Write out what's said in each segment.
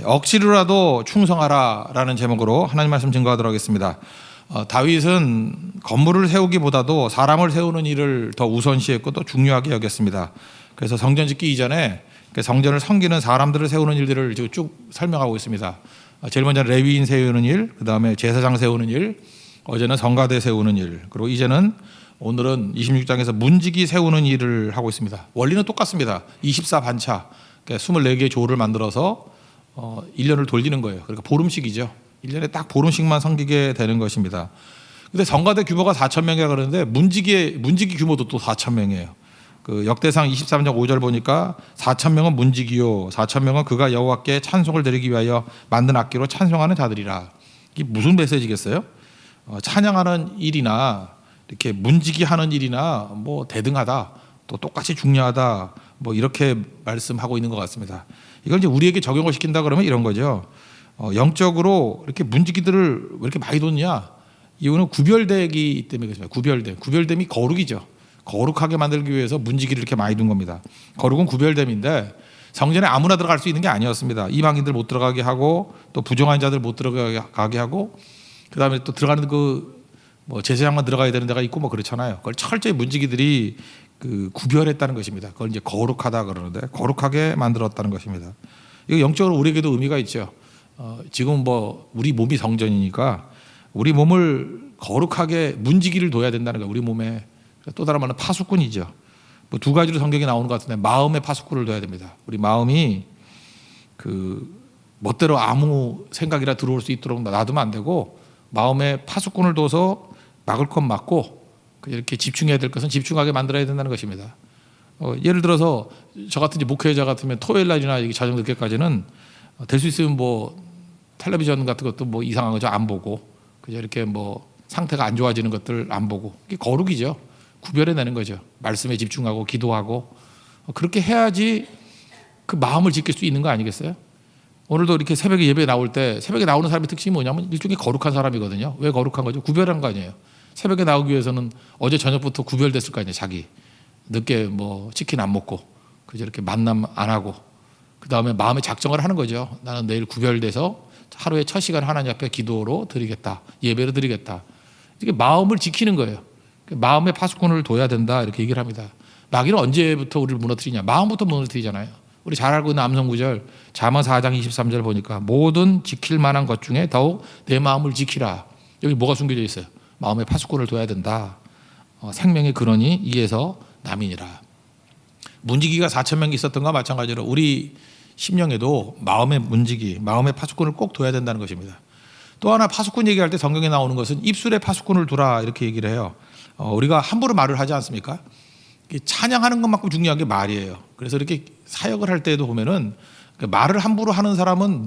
억지로라도 충성하라라는 제목으로 하나님 말씀 증거하도록 하겠습니다. 다윗은 건물을 세우기보다도 사람을 세우는 일을 더 우선시했고 또 중요하게 여겼습니다. 그래서 성전 짓기 이전에 성전을 섬기는 사람들을 세우는 일들을 지금 쭉 설명하고 있습니다. 제일 먼저 레위인 세우는 일, 그 다음에 제사장 세우는 일, 어제는 성가대 세우는 일, 그리고 오늘은 26장에서 문지기 세우는 일을 하고 있습니다. 원리는 똑같습니다. 24반차, 24개의 조를 만들어서 1년을 돌리는 거예요. 그러니까 보름씩이죠. 1년에 딱 보름씩만 섬기게 되는 것입니다. 근데 성가대 규모가 4,000명이라 그러는데 문지기 규모도 또 4,000명이에요. 그 역대상 23장 5절 보니까 4,000명은 문지기요 4,000명은 그가 여호와께 찬송을 드리기 위하여 만든 악기로 찬송하는 자들이라. 이게 무슨 메시지겠어요? 찬양하는 일이나 이렇게 문지기 하는 일이나 뭐 대등하다, 또 똑같이 중요하다, 뭐 이렇게 말씀하고 있는 것 같습니다. 이걸 이제 우리에게 적용을 시킨다 그러면 이런 거죠. 영적으로 이렇게 문지기들을 왜 이렇게 많이 뒀냐? 이유는 구별되기 때문에 그렇습니다. 구별됨이 거룩이죠. 거룩하게 만들기 위해서 문지기를 이렇게 많이 둔 겁니다. 거룩은 구별됨인데 성전에 아무나 들어갈 수 있는 게 아니었습니다. 이방인들 못 들어가게 하고 또 부정한 자들 못 들어가게 하고, 그 다음에 또 들어가는 뭐 제사장만 들어가야 되는 데가 있고 뭐 그렇잖아요. 그걸 철저히 문지기들이 구별했다는 것입니다. 그걸 이제 거룩하다 그러는데 거룩하게 만들었다는 것입니다. 이거 영적으로 우리에게도 의미가 있죠. 지금 뭐 우리 몸이 성전이니까 우리 몸을 거룩하게 문지기를 둬야 된다는 거예요. 우리 몸에 또 다른 말은 파수꾼이죠. 뭐 두 가지로 성경에 나오는 것 같은데 마음의 파수꾼을 둬야 됩니다. 우리 마음이 멋대로 아무 생각이라 들어올 수 있도록 놔두면 안 되고 마음에 파수꾼을 둬서 막을 건 막고 이렇게 집중해야 될 것은 집중하게 만들어야 된다는 것입니다. 예를 들어서 저 같은 목회자 같으면 토요일 날이나 저녁 늦게까지는 될 수 있으면 뭐 텔레비전 같은 것도 뭐 이상한 거 안 보고 그냥 이렇게 뭐 상태가 안 좋아지는 것들 안 보고, 이게 거룩이죠. 구별해내는 거죠. 말씀에 집중하고 기도하고 그렇게 해야지 그 마음을 지킬 수 있는 거 아니겠어요? 오늘도 이렇게 새벽에 예배 나올 때 새벽에 나오는 사람의 특징이 뭐냐면 일종의 거룩한 사람이거든요. 왜 거룩한 거죠? 구별한 거 아니에요. 새벽에 나오기 위해서는 어제 저녁부터 구별됐을 거 아니에요. 자기 늦게 뭐 치킨 안 먹고 그저 이렇게 만남 안 하고, 그 다음에 마음의 작정을 하는 거죠. 나는 내일 구별돼서 하루에 첫 시간 하나님 앞에 기도로 드리겠다, 예배로 드리겠다. 이게 마음을 지키는 거예요. 마음의 파수꾼을 둬야 된다 이렇게 얘기를 합니다. 마귀는 언제부터 우리를 무너뜨리냐? 마음부터 무너뜨리잖아요. 우리 잘 알고 있는 암송구절 잠언 4장 23절 보니까 모든 지킬 만한 것 중에 더욱 내 마음을 지키라. 여기 뭐가 숨겨져 있어요? 마음의 파수꾼을 둬야 된다. 생명의 근원이 이에서 남이니라. 문지기가 4,000명이 있었던 것과 마찬가지로 우리 심령에도 마음의 문지기, 마음의 파수꾼을 꼭 둬야 된다는 것입니다. 또 하나 파수꾼 얘기할 때 성경에 나오는 것은 입술에 파수꾼을 두라 이렇게 얘기를 해요. 우리가 함부로 말을 하지 않습니까? 찬양하는 것만큼 중요한 게 말이에요. 그래서 이렇게 사역을 할 때에도 보면은 말을 함부로 하는 사람은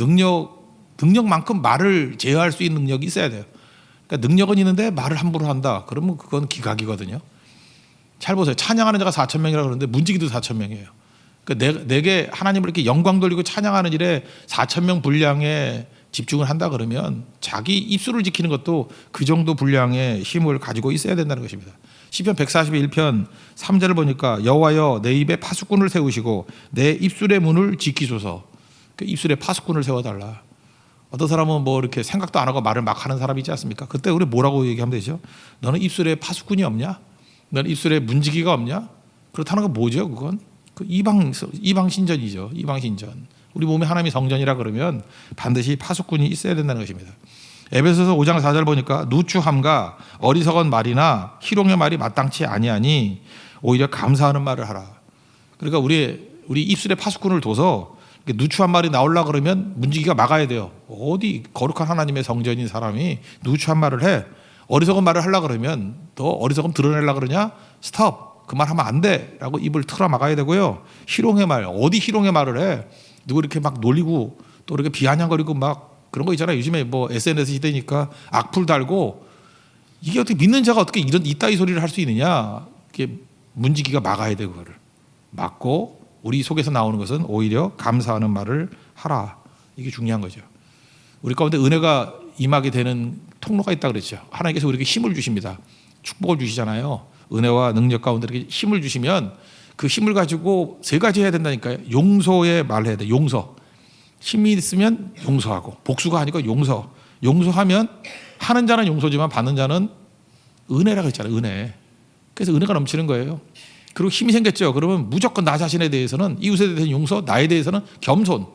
능력만큼 말을 제어할 수 있는 능력이 있어야 돼요. 그러니까 능력은 있는데 말을 함부로 한다. 그러면 그건 기각이거든요. 잘 보세요. 찬양하는 자가 4,000명이라고 그러는데 문지기도 4,000명이에요. 그러니까 내게 하나님을 이렇게 영광 돌리고 찬양하는 일에 4,000명 분량에 집중을 한다 그러면 자기 입술을 지키는 것도 그 정도 분량의 힘을 가지고 있어야 된다는 것입니다. 시편 141편 3절을 보니까 여호와여 내 입에 파수꾼을 세우시고 내 입술의 문을 지키소서. 그 입술에 파수꾼을 세워달라. 어떤 사람은 뭐 이렇게 생각도 안 하고 말을 막 하는 사람이 있지 않습니까? 그때 우리 뭐라고 얘기하면 되죠? 너는 입술에 파수꾼이 없냐? 너는 입술에 문지기가 없냐? 그렇다는 건 뭐죠? 그건 이방신전이죠. 이방신전. 우리 몸에 하나님이 성전이라 그러면 반드시 파수꾼이 있어야 된다는 것입니다. 에베소서 5장 4절 보니까 누추함과 어리석은 말이나 희롱의 말이 마땅치 아니하니 오히려 감사하는 말을 하라. 그러니까 우리 입술에 파수꾼을 둬서 누추한 말이 나오려고 그러면 문지기가 막아야 돼요. 어디 거룩한 하나님의 성전인 사람이 누추한 말을 해. 어리석은 말을 하려고 그러면 더 어리석음 드러내려고 그러냐? 스톱. 그 말 하면 안 돼. 라고 입을 틀어 막아야 되고요. 희롱의 말. 어디 희롱의 말을 해. 누구 이렇게 막 놀리고 또 이렇게 비아냥거리고 막 그런 거 있잖아요. 요즘에 뭐 SNS 시대니까 악플 달고, 이게 어떻게 믿는 자가 어떻게 이따위 소리를 할 수 있느냐. 이게 문지기가 막아야 돼. 그거를 막고 우리 속에서 나오는 것은 오히려 감사하는 말을 하라. 이게 중요한 거죠. 우리 가운데 은혜가 임하게 되는 통로가 있다 그랬죠. 하나님께서 우리에게 힘을 주십니다. 축복을 주시잖아요. 은혜와 능력 가운데 이렇게 힘을 주시면 그 힘을 가지고 세 가지 해야 된다니까요. 용서의 말을 해야 돼. 용서. 힘이 있으면 용서하고, 복수가 아니고 용서하면 하는 자는 용서지만 받는 자는 은혜라고 했잖아요. 은혜. 그래서 은혜가 넘치는 거예요. 그리고 힘이 생겼죠. 그러면 무조건 나 자신에 대해서는, 이웃에 대해서는 용서, 나에 대해서는 겸손.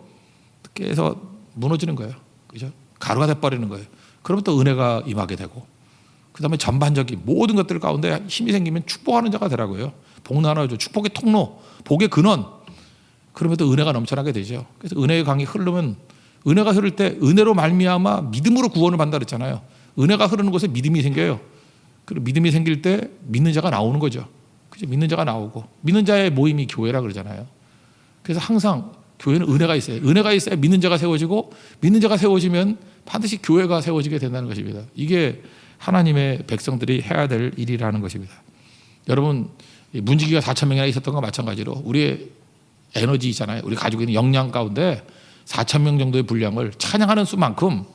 그래서 무너지는 거예요. 그죠? 가루가 돼버리는 거예요. 그러면 또 은혜가 임하게 되고, 그 다음에 전반적인 모든 것들 가운데 힘이 생기면 축복하는 자가 되라고요. 복 나눠줘. 축복의 통로, 복의 근원. 그러면 또 은혜가 넘쳐나게 되죠. 그래서 은혜의 강이 흐르면, 은혜가 흐를 때 은혜로 말미암아 믿음으로 구원을 받는다 그랬잖아요. 은혜가 흐르는 곳에 믿음이 생겨요. 그리고 믿음이 생길 때 믿는 자가 나오는 거죠. 그죠? 믿는 자가 나오고, 믿는 자의 모임이 교회라 그러잖아요. 그래서 항상 교회는 은혜가 있어요. 은혜가 있어야 믿는 자가 세워지고, 믿는 자가 세워지면 반드시 교회가 세워지게 된다는 것입니다. 이게 하나님의 백성들이 해야 될 일이라는 것입니다. 여러분, 문지기가 4,000명이나 있었던 것 마찬가지로 우리의 에너지 있잖아요. 우리 가지고 있는 역량 가운데 4,000명 정도의 분량을 찬양하는 수만큼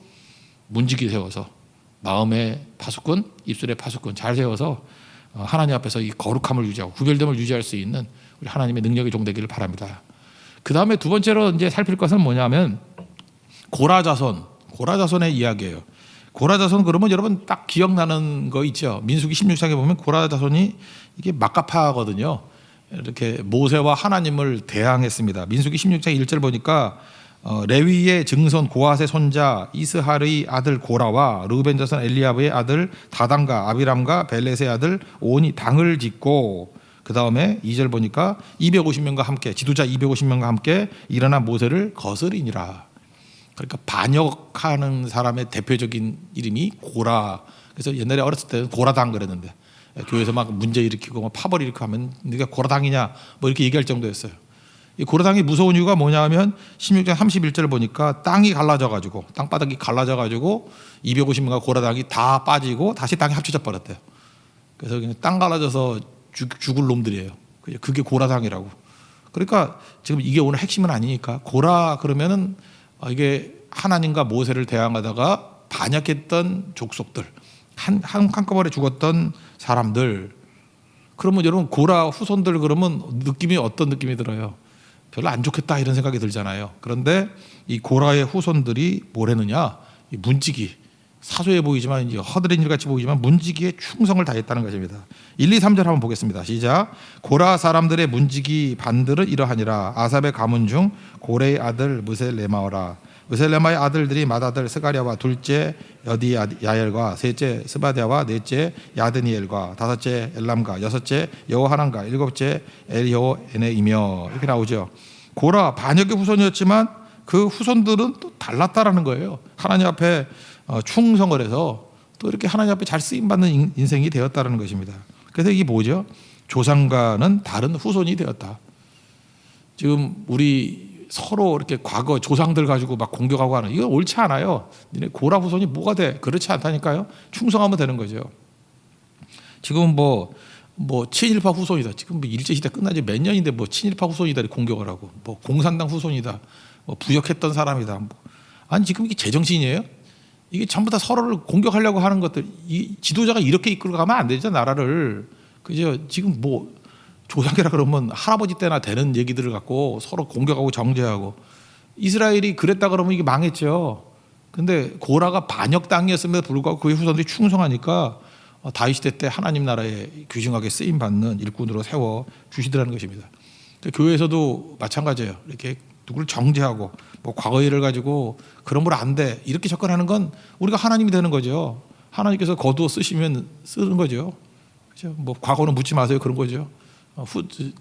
문지기 세워서, 마음의 파수꾼, 입술의 파수꾼 잘 세워서 하나님 앞에서 이 거룩함을 유지하고 구별됨을 유지할 수 있는 우리 하나님의 능력의 종 되기를 바랍니다. 그 다음에 두 번째로 이제 살필 것은 뭐냐면 고라자손의 이야기예요. 고라자손 그러면 여러분 딱 기억나는 거 있죠. 민수기 16장에 보면 고라자손이 이게 막가파거든요. 이렇게 모세와 하나님을 대항했습니다. 민수기 16장 1절 보니까 레위의 증손 고핫의 손자 이스하르의 아들 고라와 르우벤 자손 엘리아브의 아들 다단과 아비람과 벨렛의 아들 온이 당을 짓고, 그 다음에 2절 보니까 250명과 함께, 지도자 250명과 함께 일어난 모세를 거스리니라. 그러니까 반역하는 사람의 대표적인 이름이 고라. 그래서 옛날에 어렸을 때는 고라당 그랬는데, 교회에서 막 문제 일으키고 막 파벌 일으키고 하면 네가 고라당이냐 뭐 이렇게 얘기할 정도였어요. 이 고라당이 무서운 이유가 뭐냐면 16장 31절을 보니까 땅이 갈라져가지고, 땅바닥이 갈라져가지고 250명과 고라당이 다 빠지고 다시 땅이 합쳐져 버렸대요. 그래서 그냥 땅 갈라져서 죽을 놈들이에요. 그게 고라당이라고. 그러니까 지금 이게 오늘 핵심은 아니니까, 고라 그러면은 이게 하나님과 모세를 대항하다가 반역했던 족속들, 한꺼번에 죽었던 사람들. 그러면 여러분 고라 후손들 그러면 느낌이 어떤 느낌이 들어요? 별로 안 좋겠다 이런 생각이 들잖아요. 그런데 이 고라의 후손들이 뭘 했느냐? 이 문지기, 사소해 보이지만 이제 허드렛 일 같이 보이지만 문지기에 충성을 다했다는 것입니다. 1, 2, 3절 한번 보겠습니다. 시작. 고라 사람들의 문지기 반들은 이러하니라. 아삽의 가문 중 고레의 아들 무셀레마오라. 무셀레마의 아들들이 맏아들 스가랴와 둘째 여디야엘과 셋째 스바랴와 넷째 야드니엘과 다섯째 엘람과 여섯째 여호하난과 일곱째 엘여에네이며, 이렇게 나오죠. 고라 반역의 후손이었지만 그 후손들은 또 달랐다라는 거예요. 하나님 앞에 충성을 해서 또 이렇게 하나님 앞에 잘 쓰임받는 인생이 되었다는 것입니다. 그래서 이게 뭐죠? 조상과는 다른 후손이 되었다. 지금 우리 서로 이렇게 과거 조상들 가지고 막 공격하고 하는, 이거 옳지 않아요. 니네 고라 후손이 뭐가 돼? 그렇지 않다니까요. 충성하면 되는 거죠. 지금 뭐 친일파 후손이다. 지금 뭐 일제시대 끝난 지 몇 년인데 뭐 친일파 후손이다 공격을 하고, 뭐 공산당 후손이다, 뭐 부역했던 사람이다. 아니 지금 이게 제정신이에요? 이게 전부 다 서로를 공격하려고 하는 것들. 이 지도자가 이렇게 이끌어 가면 안 되죠, 나라를. 그죠? 지금 뭐 조상이라 그러면 할아버지 때나 되는 얘기들을 갖고 서로 공격하고 정죄하고, 이스라엘이 그랬다 그러면 이게 망했죠. 근데 고라가 반역 땅이었음에도 불구하고 그의 후손들이 충성하니까 다윗 시대 때 하나님 나라에 귀중하게 쓰임 받는 일꾼으로 세워 주시더라는 것입니다. 교회에서도 마찬가지예요. 이렇게 누구를 정죄하고 뭐 과거 일을 가지고 그런 걸 안 돼 이렇게 접근하는 건 우리가 하나님이 되는 거죠. 하나님께서 거두어 쓰시면 쓰는 거죠. 그렇죠? 뭐 과거는 묻지 마세요, 그런 거죠.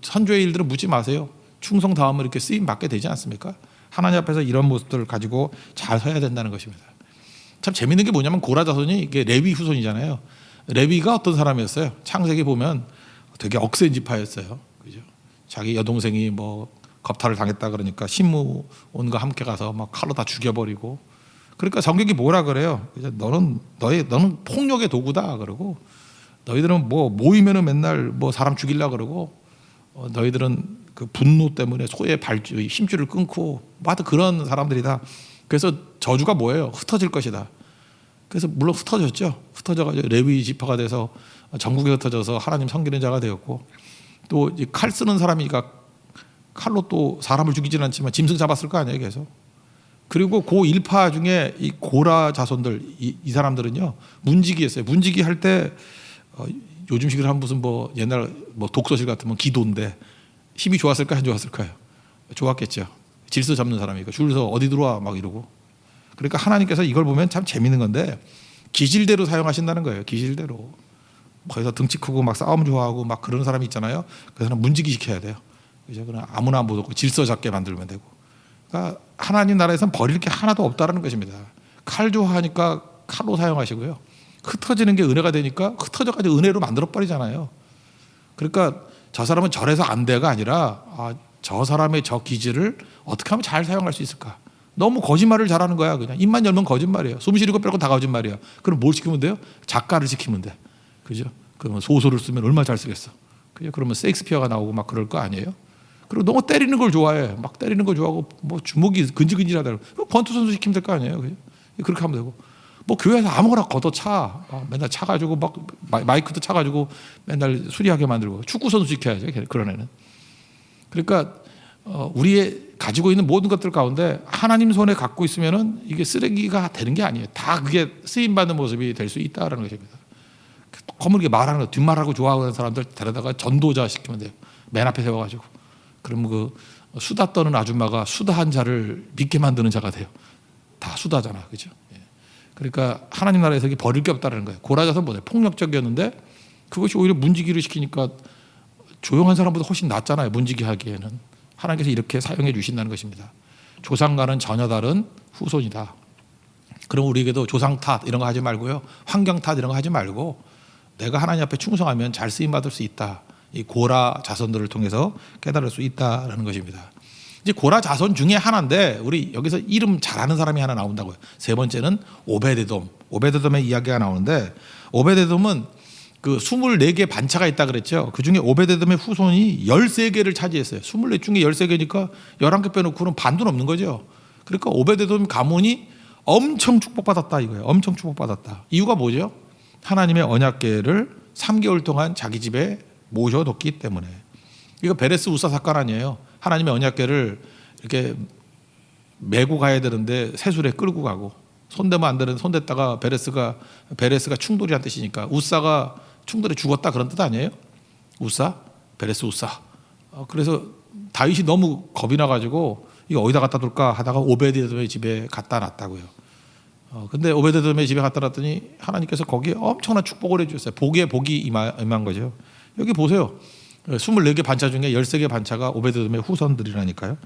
선조의 일들은 묻지 마세요. 충성 다음을 이렇게 쓰임 받게 되지 않습니까? 하나님 앞에서 이런 모습들을 가지고 잘 서야 된다는 것입니다. 참 재밌는 게 뭐냐면 고라 자손이 이게 레위 후손이잖아요. 레위가 어떤 사람이었어요? 창세기 보면 되게 억센 지파였어요. 그죠? 자기 여동생이 뭐 겁탈을 당했다 그러니까 신무온과 함께 가서 막 칼로 다 죽여버리고. 그러니까 성경이 뭐라 그래요? 너는 폭력의 도구다 그러고, 너희들은 뭐 모이면은 맨날 뭐 사람 죽이려 그러고, 너희들은 그 분노 때문에 소의 힘줄을 끊고 뭐 하여튼 그런 사람들이다. 그래서 저주가 뭐예요? 흩어질 것이다. 그래서 물론 흩어졌죠. 흩어져가지고 레위 지파가 돼서 전국에 흩어져서 하나님 섬기는 자가 되었고, 또 칼 쓰는 사람이니까 칼로 또 사람을 죽이지는 않지만 짐승 잡았을 거 아니에요. 계속 그리고 고 일파 중에 이 고라 자손들 이 사람들은요 문지기였어요. 문지기 할 때 요즘식으로 하면 무슨 뭐 옛날 뭐 독서실 같으면 기도인데 힘이 좋았을까 안 좋았을까요? 좋았겠죠. 질서 잡는 사람이니까 줄서 어디 들어와 막 이러고. 그러니까 하나님께서 이걸 보면 참 재밌는 건데 기질대로 사용하신다는 거예요. 기질대로. 거기서 등치 크고 막 싸움 좋아하고 막 그런 사람이 있잖아요. 그 사람 문지기 시켜야 돼요. 그죠? 그냥 아무나 못 얻고 질서 잡게 만들면 되고. 그러니까 하나님 나라에서는 버릴 게 하나도 없다라는 것입니다. 칼 좋아하니까 칼로 사용하시고요. 흩어지는 게 은혜가 되니까 흩어져가지고 은혜로 만들어 버리잖아요. 그러니까 저 사람은 저래서 안 돼가 아니라 저 사람의 저 기질을 어떻게 하면 잘 사용할 수 있을까. 너무 거짓말을 잘하는 거야. 그냥 입만 열면 거짓말이에요. 숨 쉬는 거 빼고 다 거짓말이야. 그럼 뭘 시키면 돼요? 작가를 시키면 돼. 그죠? 그러면 소설을 쓰면 얼마나 잘 쓰겠어. 그죠? 그러면 셰익스피어가 나오고 막 그럴 거 아니에요? 그리고 너무 때리는 걸 좋아해. 막 때리는 걸 좋아하고 뭐 주먹이 근질근질하다. 권투 선수 시키면 될 거 아니에요? 그죠? 그렇게 하면 되고. 뭐 교회에서 아무거나 걷어차. 맨날 차가지고 막 마이크도 차가지고 맨날 수리하게 만들고. 축구 선수 시켜야죠. 그런 애는. 그러니까 우리의 가지고 있는 모든 것들 가운데 하나님 손에 갖고 있으면은 이게 쓰레기가 되는 게 아니에요. 다 그게 쓰임 받는 모습이 될 수 있다라는 것입니다. 거물게 말하는 거, 뒷말하고 좋아하는 사람들 데려다가 전도자 시키면 돼요. 맨 앞에 세워가지고. 그러면 그 수다 떠는 아줌마가 수다한 자를 믿게 만드는 자가 돼요. 다 수다잖아, 그죠? 그러니까 하나님 나라에서 버릴 게 없다는 거예요. 고라자손 뭐예요? 폭력적이었는데 그것이 오히려 문지기를 시키니까 조용한 사람보다 훨씬 낫잖아요. 문지기 하기에는. 하나님께서 이렇게 사용해 주신다는 것입니다. 조상과는 전혀 다른 후손이다. 그럼 우리에게도 조상 탓 이런 거 하지 말고요. 환경 탓 이런 거 하지 말고 내가 하나님 앞에 충성하면 잘 쓰임 받을 수 있다. 이 고라 자손들을 통해서 깨달을 수 있다라는 것입니다. 이제 고라 자손 중에 하나인데 우리 여기서 이름 잘하는 사람이 하나 나온다고요. 세 번째는 오베데돔. 오베데돔의 이야기가 나오는데 오베데돔은 그 24개 반차가 있다 그랬죠. 그중에 오베데돔의 후손이 13개를 차지했어요. 24 중에 13개니까 11개 빼놓고는 반도 넘는 거죠. 그러니까 오베데돔 가문이 엄청 축복받았다 이거예요. 엄청 축복받았다. 이유가 뭐죠? 하나님의 언약궤를 3개월 동안 자기 집에 모셔뒀기 때문에. 이거 베레스 우사 사건 아니에요. 하나님의 언약궤를 이렇게 메고 가야 되는데 새술에 끌고 가고 손대면 안 되는 손댔다가 베레스가 충돌이란 뜻이니까 우사가 충돌에 죽었다 그런 뜻 아니에요? 우사? 베레스 우사. 그래서 다윗이 너무 겁이 나가지고 이거 어디다 갖다 둘까 하다가 오베데돔의 집에 갖다 놨다고요. 근데 오베데돔의 집에 갖다 놨더니 하나님께서 거기에 엄청난 축복을 해주셨어요. 복에 복이 임한 거죠. 여기 보세요. 24개 반차 중에 13개 반차가 오베데돔의 후손들이라니까요.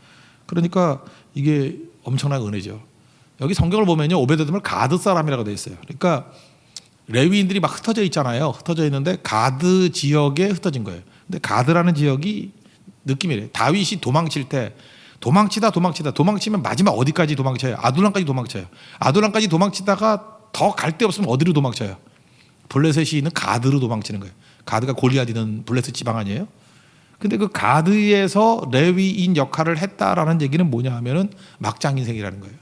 그러니까 이게 엄청난 은혜죠. 여기 성경을 보면요. 오베데돔을 가드 사람이라고 되어 있어요. 그러니까 레위인들이 막 흩어져 있잖아요. 흩어져 있는데 가드 지역에 흩어진 거예요. 근데 가드라는 지역이 느낌이래요. 다윗이 도망칠 때 도망치면 마지막 어디까지 도망쳐요? 아둘람까지 도망쳐요. 아둘람까지 도망치다가 더 갈 데 없으면 어디로 도망쳐요? 블레셋이 있는 가드로 도망치는 거예요. 가드가 골리앗 있는 블레셋 지방 아니에요? 근데 그 가드에서 레위인 역할을 했다라는 얘기는 뭐냐 하면은 막장 인생이라는 거예요.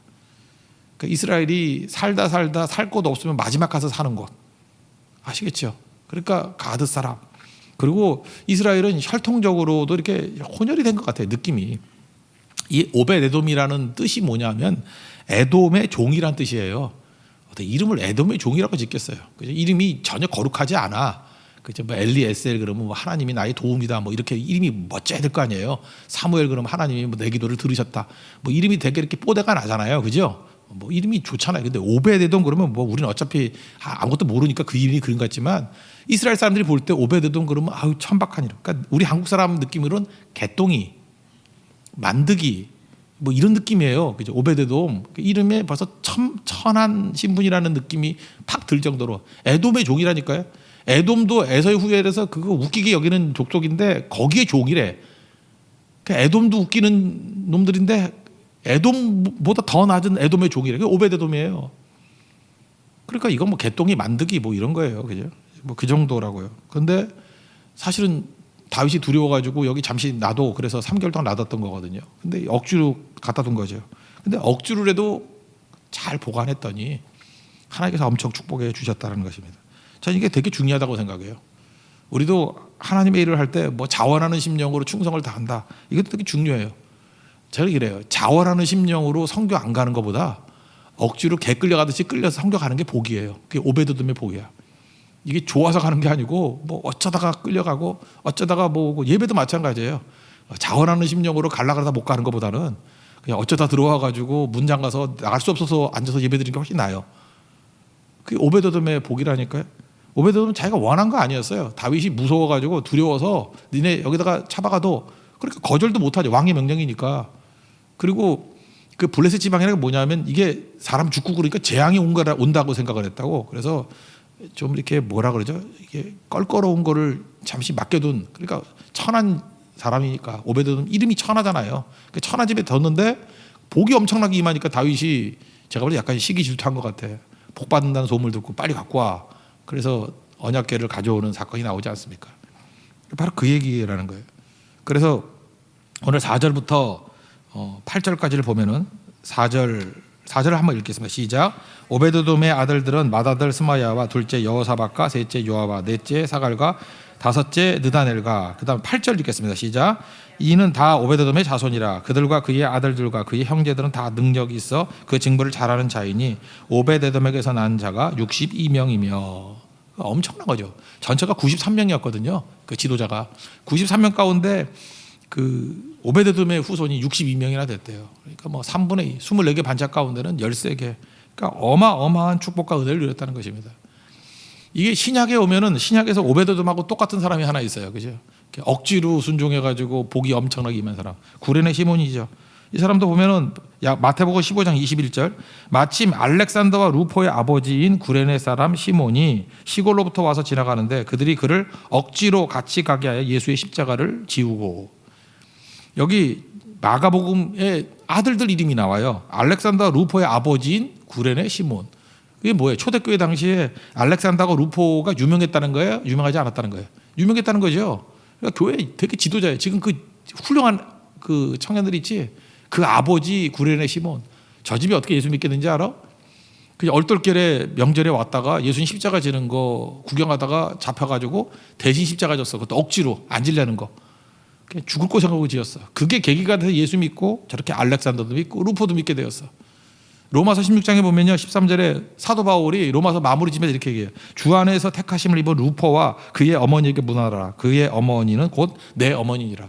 그러니까 이스라엘이 살다 살 곳 없으면 마지막 가서 사는 곳. 아시겠죠? 그러니까 가드 사람. 그리고 이스라엘은 혈통적으로도 이렇게 혼혈이 된 것 같아요. 느낌이. 이 오벳에돔이라는 뜻이 뭐냐면 에돔의 종이란 뜻이에요. 어떻게 이름을 에돔의 종이라고 짓겠어요? 그죠? 이름이 전혀 거룩하지 않아. 그죠? 뭐 엘리에셀 그러면 뭐 하나님이 나의 도움이다. 뭐 이렇게 이름이 멋져야 될 거 아니에요. 사무엘 그러면 하나님이 뭐 내 기도를 들으셨다. 뭐 이름이 되게 이렇게 뽀대가 나잖아요. 그죠? 뭐 이름이 좋잖아요. 근데 오벳에돔 그러면 뭐 우리는 어차피 아무것도 모르니까 그 이름이 그런 것 같지만 이스라엘 사람들이 볼 때 오벳에돔 그러면 아유 천박한 이름. 그러니까 우리 한국 사람 느낌으로는 개똥이, 만드기 뭐 이런 느낌이에요. 그죠? 오벳에돔 이름에 벌써 천한 신분이라는 느낌이 팍 들 정도로 에돔의 종이라니까요. 에돔도 에서의 후예라서 그거 웃기게 여기는 족속인데 거기에 종이래. 그러니까 에돔도 웃기는 놈들인데 에돔보다 더 낮은 에돔의 종이래. 그게 오벳에돔이에요. 그러니까 이건 뭐 개똥이 만드기 뭐 이런 거예요. 그죠? 뭐 그 정도라고요. 근데 사실은 다윗이 두려워가지고 여기 잠시 놔둬 그래서 3개월 동안 놔뒀던 거거든요. 근데 억지로 갖다 둔 거죠. 근데 억지로 해도 잘 보관했더니 하나님께서 엄청 축복해 주셨다는 것입니다. 저는 이게 되게 중요하다고 생각해요. 우리도 하나님의 일을 할 때 뭐 자원하는 심령으로 충성을 다한다. 이것도 되게 중요해요. 저는 이래요. 자원하는 심령으로 성교 안 가는 것보다 억지로 개 끌려가듯이 끌려서 성교 가는 게 복이에요. 그게 오베드돔의 복이야. 이게 좋아서 가는 게 아니고 뭐 어쩌다가 끌려가고 어쩌다가 뭐 예배도 마찬가지예요. 자원하는 심령으로 갈라 그러다 못 가는 것보다는 그냥 어쩌다 들어와 가지고 문장 가서 나갈 수 없어서 앉아서 예배 드리는 게 훨씬 나아요. 그게 오베드돔의 복이라니까요. 오베드돔은 자기가 원한 거 아니었어요. 다윗이 무서워 가지고 두려워서 니네 여기다가 차박아도 그렇게 거절도 못 하죠. 왕의 명령이니까. 그리고 그 블레셋 지방이라는 게 뭐냐면 이게 사람 죽고 그러니까 재앙이 온다고 생각을 했다고. 그래서 좀 이렇게 뭐라 그러죠? 이게 껄끄러운 거를 잠시 맡겨둔, 그러니까 천한 사람이니까. 오베드돔 이름이 천하잖아요. 그 천하 집에 뒀는데 복이 엄청나게 임하니까 다윗이 제가 볼 때 약간 시기 질투한 것 같아. 복 받는다는 소문을 듣고 빨리 갖고 와. 그래서 언약궤를 가져오는 사건이 나오지 않습니까? 바로 그 얘기라는 거예요. 그래서 오늘 4절부터 8절까지를 보면은 4절을 한번 읽겠습니다. 시작. 오베드돔의 아들들은 맏아들 스마야와 둘째 여호사밧과 셋째 요아바 넷째 사갈과 다섯째 느다넬과 그다음 8절 읽겠습니다. 시작. 이는 다 오베드돔의 자손이라. 그들과 그의 아들들과 그의 형제들은 다 능력이 있어 그 징벌을 잘하는 자이니 오베드돔에게서 난 자가 62명이며 엄청난 거죠. 전체가 93명이었거든요. 그 지도자가 93명 가운데 그 오베드돔의 후손이 62명이나 됐대요. 그러니까 뭐 3분의 2, 24개 반짝 가운데는 13개. 그러니까 어마어마한 축복과 은혜를 누렸다는 것입니다. 이게 신약에 오면은 신약에서 오베드돔하고 똑같은 사람이 하나 있어요. 그죠? 억지로 순종해가지고 복이 엄청나게 임한 사람. 구레네 시몬이죠. 이 사람도 보면은 마태복음 15장 21절 마침 알렉산더와 루포의 아버지인 구레네 사람 시몬이 시골로부터 와서 지나가는데 그들이 그를 억지로 같이 가게 하여 예수의 십자가를 지우고. 여기 마가복음에 아들들 이름이 나와요. 알렉산더와 루포의 아버지인 구레네 시몬. 그게 뭐예요? 초대교회 당시에 알렉산더와 루포가 유명했다는 거예요? 유명하지 않았다는 거예요? 유명했다는 거죠. 그러니까 교회 되게 지도자예요. 지금 그 훌륭한 그 청년들 있지? 그 아버지 구레네 시몬. 저 집이 어떻게 예수 믿게 된지 알아? 그냥 얼떨결에 명절에 왔다가 예수님 십자가 지는 거 구경하다가 잡혀가지고 대신 십자가 졌어. 그것도 억지로 안 지려는 거. 그냥 죽을 거 생각하고 지었어. 그게 계기가 돼서 예수 믿고 저렇게 알렉산더도 믿고 루포도 믿게 되었어. 로마서 16장에 보면요. 13절에 사도 바울이 로마서 마무리 지면서 이렇게 얘기해요. 주 안에서 택하심을 입은 루포와 그의 어머니에게 문하라. 그의 어머니는 곧 내 어머니니라.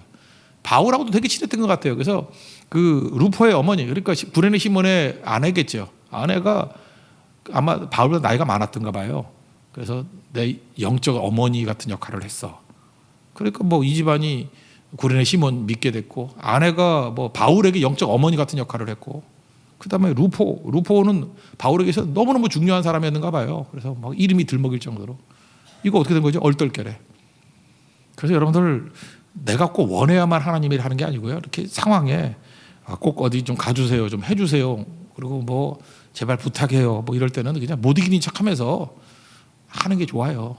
바울하고도 되게 친했던 것 같아요. 그래서 그 루포의 어머니, 그러니까 구레네 시몬의 아내겠죠. 아내가 아마 바울보다 나이가 많았던가 봐요. 그래서 내 영적 어머니 같은 역할을 했어. 그러니까 뭐 이 집안이 구레네 시몬 믿게 됐고, 아내가 뭐 바울에게 영적 어머니 같은 역할을 했고, 그다음에 루포는 바울에게서 너무너무 중요한 사람이었는가 봐요. 그래서 막 이름이 들먹일 정도로. 이거 어떻게 된 거죠? 얼떨결에. 그래서 여러분들 내가 꼭 원해야만 하나님이 하는 게 아니고요. 이렇게 상황에 꼭 어디 좀 가주세요, 좀 해주세요. 그리고 뭐 제발 부탁해요. 뭐 이럴 때는 그냥 못 이기는 척하면서 하는 게 좋아요.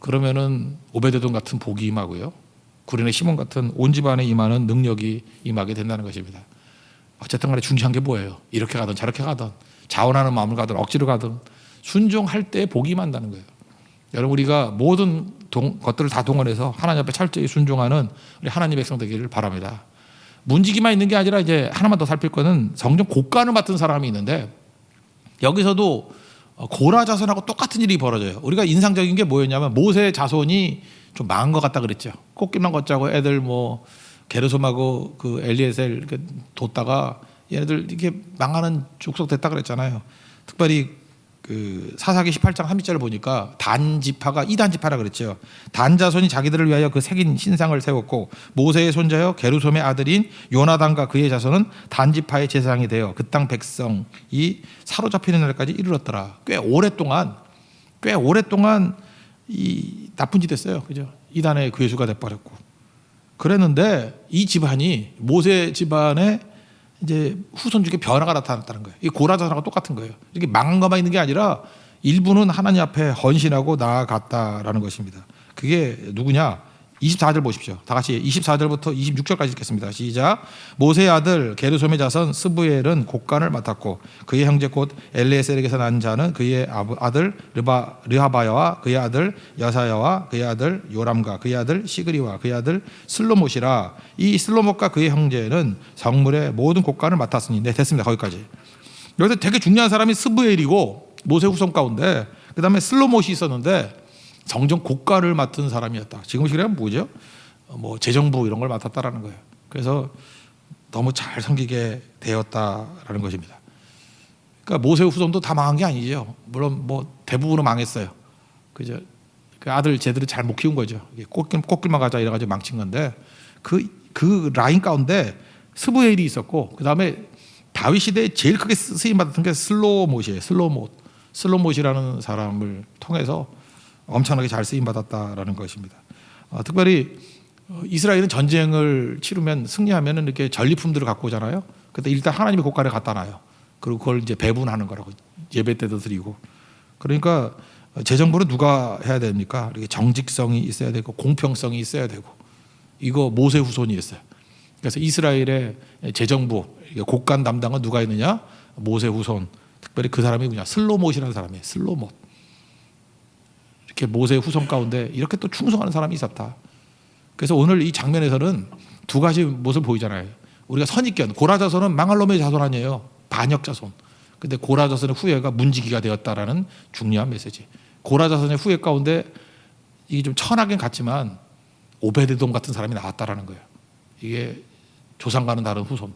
그러면은 오베데돔 같은 복이 임하고요. 구레네 시몬 같은 온 집안에 임하는 능력이 임하게 된다는 것입니다. 어쨌든 간에 중요한 게 뭐예요? 이렇게 가든 저렇게 가든 자원하는 마음을 가든 억지로 가든 순종할 때 복이 임한다는 거예요. 여러분 우리가 모든 것들을 다 동원해서 하나님 앞에 철저히 순종하는 우리 하나님 백성 되기를 바랍니다. 문지기만 있는 게 아니라 이제 하나만 더 살필 거는 성전 곡간을 맡은 사람이 있는데 여기서도 고라 자손하고 똑같은 일이 벌어져요. 우리가 인상적인 게 뭐였냐면 모세 자손이 좀 망한 것 같다 그랬죠. 꽃길만 걷자고 애들 뭐 게르솜하고 그 엘리에셀 이렇게 뒀다가 얘네들 이렇게 망하는 족속 됐다 그랬잖아요. 특별히 그 사사기 18장 3절을 보니까 단 지파가 이단 지파라 그랬죠. 단 자손이 자기들을 위하여 그 새긴 신상을 세웠고 모세의 손자여 게르솜의 아들인 요나단과 그의 자손은 단 지파의 제사장이 되어 그 땅 백성이 사로잡히는 날까지 이르렀더라. 꽤 오랫동안 이 나쁜 짓 했어요. 그죠? 이단의 괴수가 돼버렸고. 그랬는데 이 집안이 모세 집안의 이제 후손 중에 변화가 나타났다는 거예요. 이 고라자손하고 똑같은 거예요. 이렇게 망한 것만 있는 게 아니라 일부는 하나님 앞에 헌신하고 나아갔다라는 것입니다. 그게 누구냐? 24절 보십시오. 다 같이 24절부터 26절까지 읽겠습니다. 시작. 모세의 아들 게르솜의 자손 스부엘은 곡간을 맡았고 그의 형제 곧 엘리에셀에게서 난 자는 그의 아들 르하바야와 그의 아들 여사야와 그의 아들 요람과 그의 아들 시그리와 그의 아들 슬로못이라. 이 슬로못과 그의 형제는 성물의 모든 곡간을 맡았으니. 네, 됐습니다. 거기까지. 여기서 되게 중요한 사람이 스부엘이고 모세 후손 가운데 그 다음에 슬로못이 있었는데 정정 곡간을 맡은 사람이었다. 지금식이라면 뭐죠? 뭐 재정부 이런 걸 맡았다라는 거예요. 그래서 너무 잘 섬기게 되었다라는 것입니다. 그러니까 모세 후손도 다 망한 게 아니죠. 물론 뭐 대부분은 망했어요. 그죠? 그 아들 제대로 잘 못 키운 거죠. 꽃길만 가자 이래가지고 망친 건데 그 라인 가운데 스부엘이 있었고 그 다음에 다윗 시대에 제일 크게 쓰임 받았던 게 슬로못이에요. 슬로못이라는 사람을 통해서 엄청나게 잘 쓰임 받았다라는 것입니다. 특별히 이스라엘은 전쟁을 치르면 승리하면 이렇게 전리품들을 갖고 오잖아요. 그때 일단 하나님의 곡간에 갖다 놔요. 그리고 그걸 이제 배분하는 거라고 예배 때도 드리고. 그러니까 재정부는 누가 해야 됩니까? 이렇게 정직성이 있어야 되고 공평성이 있어야 되고. 이거 모세 후손이었어요. 그래서 이스라엘의 재정부 곡간 담당은 누가 있느냐? 모세 후손. 특별히 그 사람이 뭐냐? 슬로못이라는 사람이에요. 슬로못. 이렇게 모세 후손 가운데 이렇게 또 충성하는 사람이 있었다. 그래서 오늘 이 장면에서는 두 가지 모습을 보이잖아요. 우리가 선입견, 고라 자손은 망할 놈의 자손 아니에요. 반역 자손. 근데 고라 자손의 후예가 문지기가 되었다라는 중요한 메시지. 고라 자손의 후예 가운데 이게 좀 천하긴 같지만 오베데돔 같은 사람이 나왔다라는 거예요. 이게 조상과는 다른 후손.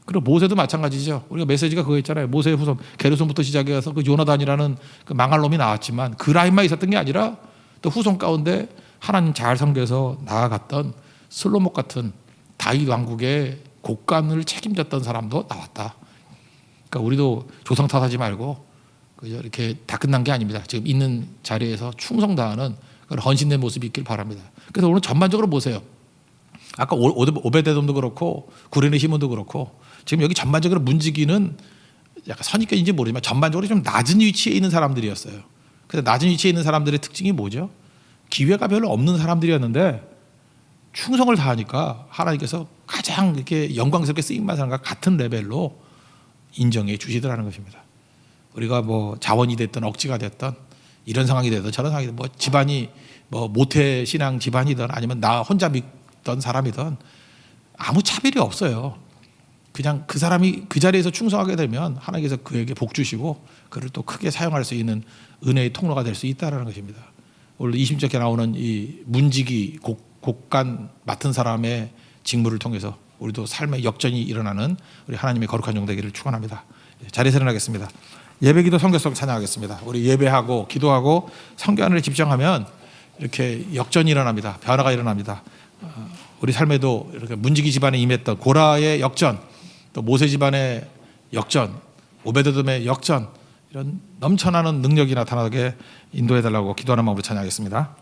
그리고 모세도 마찬가지죠. 우리가 메시지가 그거 있잖아요. 모세의 후손 게르솜부터 시작해서 그 요나단이라는 그 망할 놈이 나왔지만 그 라인만 있었던 게 아니라 또 후손 가운데 하나님 잘 섬겨서 나아갔던 슬로못 같은 다윗 왕국의 곡간을 책임졌던 사람도 나왔다. 그러니까 우리도 조상 탓하지 말고 이렇게 다 끝난 게 아닙니다. 지금 있는 자리에서 충성 다하는 그런 헌신된 모습이 있길 바랍니다. 그래서 오늘 전반적으로 보세요. 아까 오베데돔도 그렇고 구레네 시몬도 그렇고 지금 여기 전반적으로 문지기는 약간 선입견인지 모르지만 전반적으로 좀 낮은 위치에 있는 사람들이었어요. 그래서 낮은 위치에 있는 사람들의 특징이 뭐죠? 기회가 별로 없는 사람들이었는데 충성을 다하니까 하나님께서 가장 이렇게 영광스럽게 쓰임받는 사람과 같은 레벨로 인정해 주시더라는 것입니다. 우리가 뭐 자원이 됐든 억지가 됐든 이런 상황이 되든 저런 상황이 되든 뭐 집안이 뭐 모태 신앙 집안이든 아니면 나 혼자 믿던 사람이든 아무 차별이 없어요. 그냥 그 사람이 그 자리에서 충성하게 되면 하나님께서 그에게 복 주시고 그를 또 크게 사용할 수 있는 은혜의 통로가 될 수 있다는 것입니다. 오늘 20절에 나오는 이 문지기 곡간 맡은 사람의 직무를 통해서 우리도 삶의 역전이 일어나는 우리 하나님의 거룩한 종 되기를 축원합니다. 자리에서 일어나겠습니다. 예배기도 선교성 찬양하겠습니다. 우리 예배하고 기도하고 선교 하늘에 집중하면 이렇게 역전이 일어납니다. 변화가 일어납니다. 우리 삶에도 이렇게 문지기 집안에 임했던 고라의 역전, 또 모세 집안의 역전, 오베데돔의 역전, 이런 넘쳐나는 능력이 나타나게 인도해달라고 기도하는 마음으로 찬양하겠습니다.